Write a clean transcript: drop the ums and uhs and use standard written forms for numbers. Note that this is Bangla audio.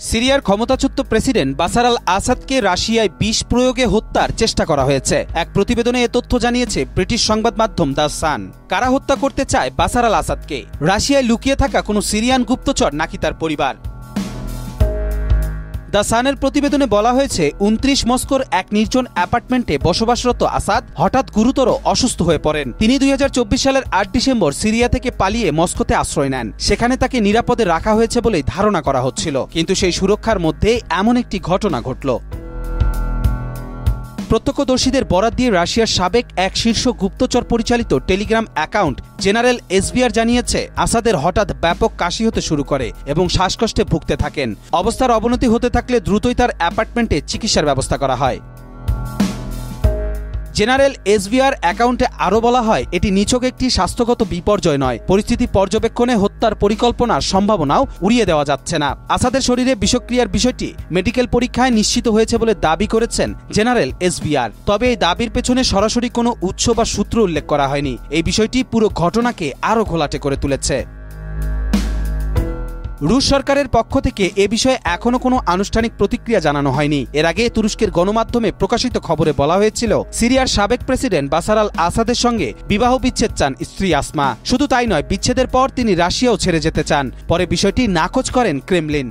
সিরিয়ার ক্ষমতাচ্যুত প্রেসিডেন্ট বাশার আল আসাদকে রাশিয়ায় বিষ প্রয়োগে হত্যার চেষ্টা করা হয়েছে। এক প্রতিবেদনে এ তথ্য জানিয়েছে ব্রিটিশ সংবাদ মাধ্যম দ্য সান। কারা হত্যা করতে চায় বাশার আল আসাদকে? রাশিয়ায় লুকিয়ে থাকা কোনো সিরিয়ান গুপ্তচর নাকি তার পরিবার? দ্য সানের প্রতিবেদনে বলা হয়েছে ২৯ মস্কোর এক নির্জন অ্যাপার্টমেন্টে বসবাসরত আসাদ হঠাৎ গুরুতর অসুস্থ হয়ে পড়েন। তিনি ২০২৪ সালের ৮ ডিসেম্বর সিরিয়া থেকে পালিয়ে মস্কোতে আশ্রয় নেন। সেখানে তাকে নিরাপদে রাখা হয়েছে বলেই ধারণা করা হচ্ছিল, কিন্তু সেই সুরক্ষার মধ্যে এমন একটি ঘটনা ঘটল। প্রত্যক্ষদর্শীদের বরাত দিয়ে রাশিয়ার সাবেক এক শীর্ষ গুপ্তচর পরিচালিত টেলিগ্রাম অ্যাকাউন্ট জেনারেল এসভিআর জানিয়েছে, আসাদের হঠাৎ ব্যাপক কাশি হতে শুরু করে এবং শ্বাসকষ্টে ভুগতে থাকেন। অবস্থার অবনতি হতে থাকলে দ্রুতই তার অ্যাপার্টমেন্টে চিকিৎসার ব্যবস্থা করা হয়। জেনারেল এসভিআর অ্যাকাউন্টে আরও বলা হয়, এটি নিছক একটি স্বাস্থ্যগত বিপর্যয় নয়, পরিস্থিতি পর্যবেক্ষণে হত্যার পরিকল্পনার সম্ভাবনাও উড়িয়ে দেওয়া যাচ্ছে না। আসাদের শরীরে বিষক্রিয়ার বিষয়টি মেডিকেল পরীক্ষায় নিশ্চিত হয়েছে বলে দাবি করেছেন জেনারেল এসভিআর। তবে এই দাবির পেছনে সরাসরি কোনো উৎস বা সূত্র উল্লেখ করা হয়নি। এই বিষয়টি পুরো ঘটনাকে আরও ঘোলাটে করে তুলেছে। রুশ সরকারের পক্ষ থেকে এ বিষয়ে এখনো কোনো আনুষ্ঠানিক প্রতিক্রিয়া জানানো হয়নি। এর আগে তুরস্কের গণমাধ্যমে প্রকাশিত খবরে বলা হয়েছিল, সিরিয়ার সাবেক প্রেসিডেন্ট বাশার আল আসাদের সঙ্গে বিবাহ বিচ্ছেদ চান স্ত্রী আসমা। শুধু তাই নয়, বিচ্ছেদের পর তিনি রাশিয়াও ছেড়ে যেতে চান। পরে বিষয়টি নাকচ করেন ক্রেমলিন।